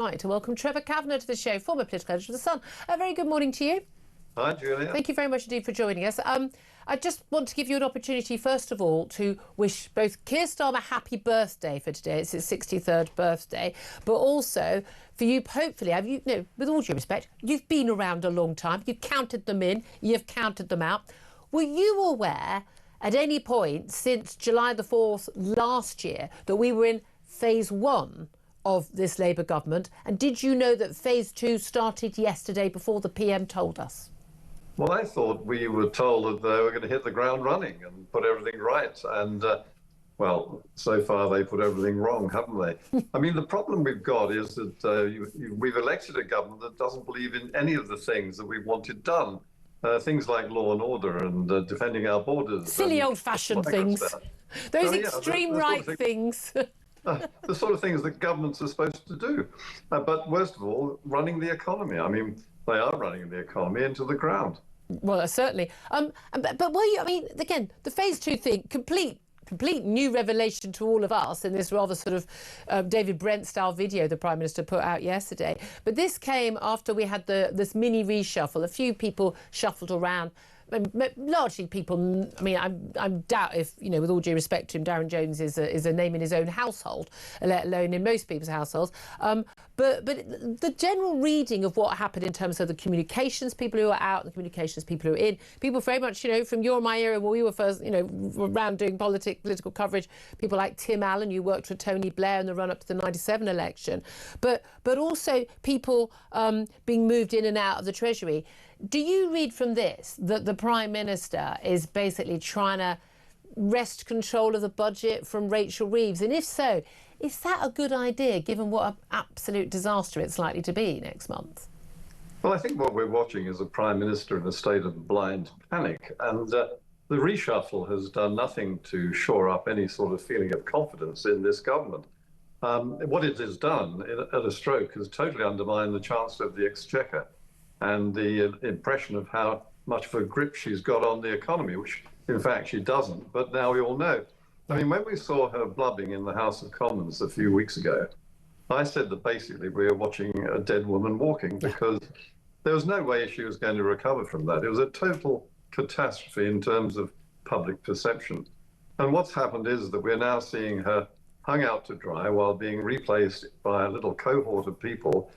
Right, to welcome Trevor Kavanagh to the show, former political editor of The Sun. A very good morning to you. Hi, Julia. Thank you very much indeed for joining us. I just want to give you an opportunity, first of all, to wish both Keir Starmer happy birthday for today. It's his 63rd birthday. But also, for you, hopefully, with all due respect, you've been around a long time. You've counted them in. You've counted them out. Were you aware at any point since July the 4th last year that we were in phase one of this Labour government? And did you know that phase two started yesterday before the PM told us? Well, I thought we were told that they were going to hit the ground running and put everything right. And, well, so far they put everything wrong, haven't they? I mean, the problem we've got is that we've elected a government that doesn't believe in any of the things that we wanted done. Things like law and order and defending our borders. Silly old-fashioned things. Those extreme right things. The sort of things that governments are supposed to do. But worst of all, running the economy. I mean, they are running the economy into the ground. Well, certainly. But were you, I mean, again, the phase two thing, complete new revelation to all of us in this rather sort of David Brent-style video the Prime Minister put out yesterday. But this came after we had this mini reshuffle. A few people shuffled around. Largely people, I mean, I doubt if, with all due respect to him, Darren Jones is a name in his own household, let alone in most people's households. But the general reading of what happened in terms of the communications people who are out, the communications people who are in, people very much, from your and my era when we were first, around doing political coverage, people like Tim Allen, you worked with Tony Blair in the run-up to the 97 election, but also people being moved in and out of the Treasury. Do you read from this that the Prime Minister is basically trying to wrest control of the budget from Rachel Reeves? And if so, is that a good idea, given what an absolute disaster it's likely to be next month? Well, I think what we're watching is a Prime Minister in a state of blind panic. And the reshuffle has done nothing to shore up any sort of feeling of confidence in this government. What it has done at a stroke has totally undermined the Chancellor of the Exchequer and the impression of how much of a grip she's got on the economy, which in fact she doesn't, but now we all know. I mean, when we saw her blubbing in the House of Commons a few weeks ago, I said that basically we were watching a dead woman walking, because there was no way she was going to recover from that. It was a total catastrophe in terms of public perception. And what's happened is that we're now seeing her hung out to dry while being replaced by a little cohort of people,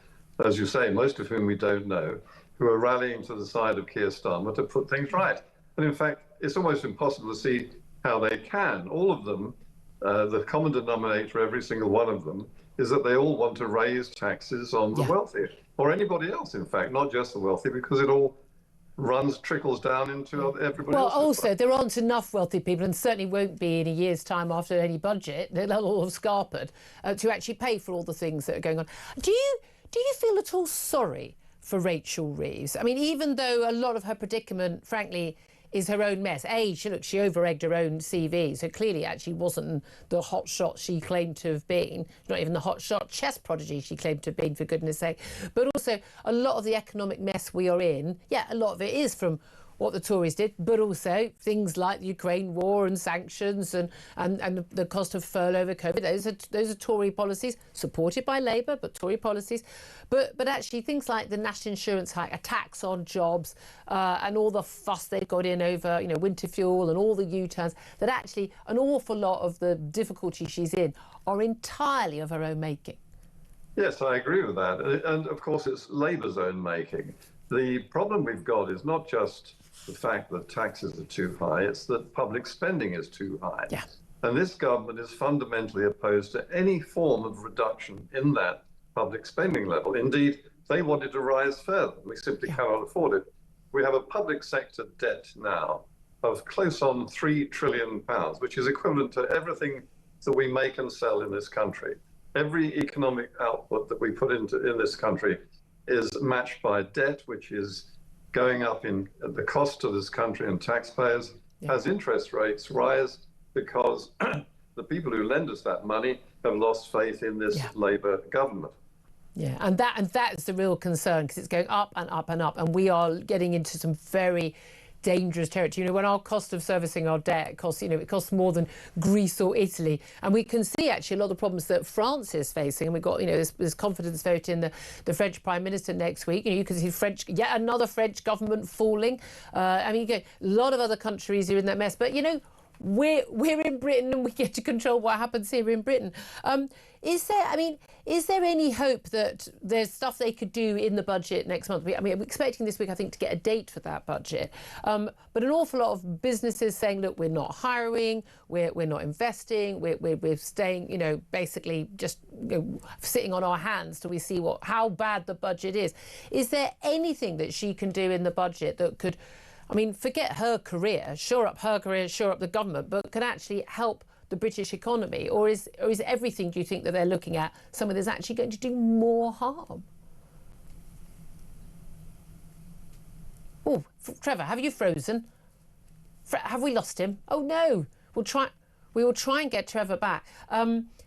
as you say, most of whom we don't know, who are rallying to the side of Keir Starmer to put things right. And in fact, it's almost impossible to see how they can. All of them, the common denominator, every single one of them, is that they all want to raise taxes on the wealthy, or anybody else, in fact, not just the wealthy, because it all trickles down into everybody else. Well, also, there aren't enough wealthy people, and certainly won't be in a year's time after any budget, they'll all have scarpered, to actually pay for all the things that are going on. Do you feel at all sorry for Rachel Reeves? I mean, even though a lot of her predicament, frankly, is her own mess. She over-egged her own CV, so clearly actually wasn't the hot shot she claimed to have been, not even the hot shot chess prodigy she claimed to have been, for goodness sake. But also, a lot of the economic mess we are in, a lot of it is from what the Tories did, but also things like the Ukraine war and sanctions and the cost of furlough over COVID. Those are Tory policies, supported by Labour, but Tory policies. But actually things like the national insurance hike, a tax on jobs, and all the fuss they've got in over, winter fuel and all the U-turns, that actually an awful lot of the difficulty she's in are entirely of her own making. Yes, I agree with that. And of course, it's Labour's own making. The problem we've got is not just the fact that taxes are too high, it's that public spending is too high. Yeah. And this government is fundamentally opposed to any form of reduction in that public spending level. Indeed, they want it to rise further. We simply cannot afford it. We have a public sector debt now of close on £3 trillion, which is equivalent to everything that we make and sell in this country. Every economic output that we put in this country is matched by debt, which is going up in the cost to this country and taxpayers, as interest rates rise because the people who lend us that money have lost faith in this Labour government. Yeah, and that's the real concern, because it's going up and up and up, and we are getting into some very dangerous territory. You know, when our cost of servicing our debt costs, you know, it costs more than Greece or Italy. And we can see actually a lot of the problems that France is facing. And we've got, you know, this confidence vote in the French Prime Minister next week. You know, you can see yet another French government falling. I mean, you get a lot of other countries are in that mess. But, you know, we're in Britain and we get to control what happens here in Britain. Is there any hope that there's stuff they could do in the budget next month? I mean, we're expecting this week, I think, to get a date for that budget. But an awful lot of businesses saying, look, we're not hiring, we're not investing, we're staying, you know, basically just, you know, sitting on our hands till we see how bad the budget is. Is there anything that she can do in the budget that could, I mean, forget her career, shore up the government, but can actually help the British economy? Or is everything, do you think, that they're looking at something that's actually going to do more harm? Oh, Trevor, have you frozen? Have we lost him? Oh no, we will try and get Trevor back.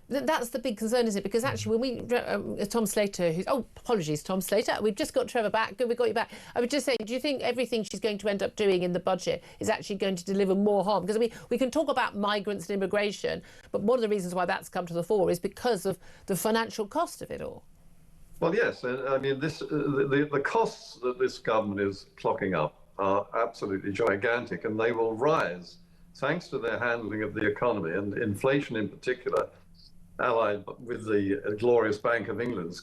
That's the big concern, isn't it? Because actually, when we Tom Slater, apologies, Tom Slater, we've just got Trevor back. Good, we got you back. I was just saying, do you think everything she's going to end up doing in the budget is actually going to deliver more harm? Because I mean, we can talk about migrants and immigration, but one of the reasons why that's come to the fore is because of the financial cost of it all. Well, yes, I mean, the costs that this government is clocking up are absolutely gigantic, and they will rise thanks to their handling of the economy and inflation in particular, allied with the glorious Bank of England's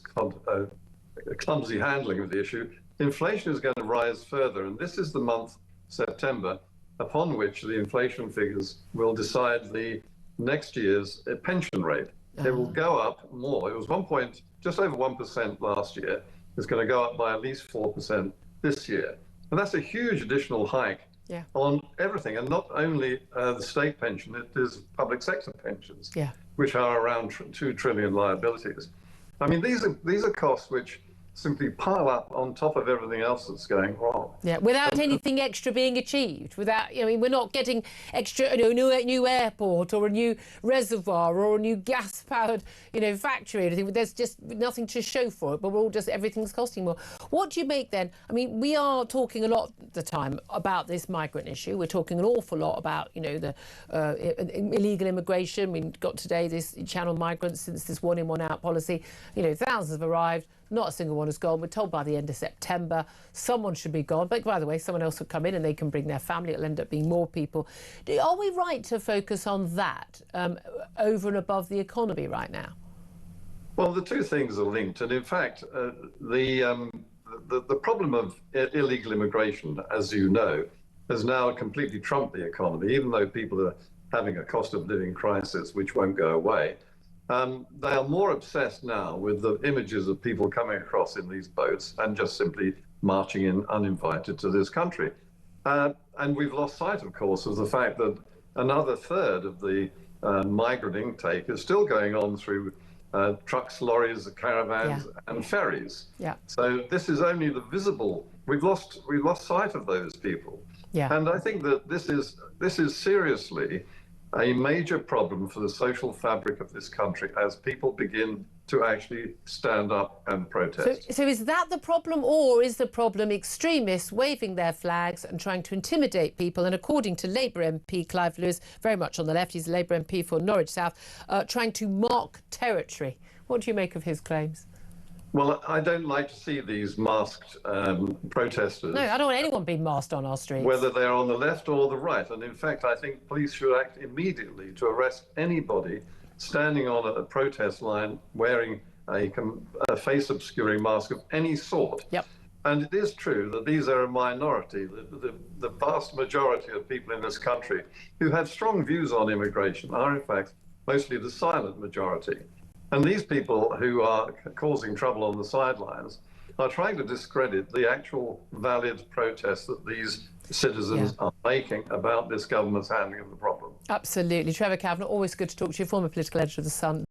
clumsy handling of the issue. Inflation is going to rise further, and this is the month, September, upon which the inflation figures will decide the next year's pension rate. It will go up more. It was just over 1% last year. It's going to go up by at least 4% this year. And that's a huge additional hike on everything, and not only the state pension, it is public sector pensions, which are around 2 trillion liabilities. I mean, these are costs which simply pile up on top of everything else that's going wrong. Yeah, without anything extra being achieved. Without, I mean, we're not getting extra, you know, new airport or a new reservoir or a new gas-powered, you know, factory or anything. There's just nothing to show for it, but we're all just, everything's costing more. What do you make then? I mean, we are talking a lot of the time about this migrant issue. We're talking an awful lot about, you know, the illegal immigration. We got today this channel migrants since this one in, one out policy. You know, thousands have arrived. Not a single one has gone. We're told by the end of September someone should be gone. But by the way, someone else will come in and they can bring their family. It'll end up being more people. Are we right to focus on that over and above the economy right now? Well, the two things are linked. And in fact, the problem of illegal immigration, as you know, has now completely trumped the economy, even though people are having a cost of living crisis which won't go away. They are more obsessed now with the images of people coming across in these boats and just simply marching in uninvited to this country. And we've lost sight, of course, of the fact that another third of the migrant intake is still going on through trucks, lorries, caravans, and ferries. So this is only the visible. We've lost sight of those people. And I think that this is seriously a major problem for the social fabric of this country as people begin to actually stand up and protest. So is that the problem, or is the problem extremists waving their flags and trying to intimidate people? And according to Labour MP Clive Lewis, very much on the left, he's a Labour MP for Norwich South, trying to mark territory. What do you make of his claims? Well, I don't like to see these masked protesters. No, I don't want anyone being masked on our streets. Whether they're on the left or the right. And in fact, I think police should act immediately to arrest anybody standing on a protest line wearing a face-obscuring mask of any sort. And it is true that these are a minority. The vast majority of people in this country who have strong views on immigration are, in fact, mostly the silent majority. And these people who are causing trouble on the sidelines are trying to discredit the actual valid protests that these citizens are making about this government's handling of the problem. Absolutely. Trevor Kavanagh, always good to talk to you, former political editor of The Sun.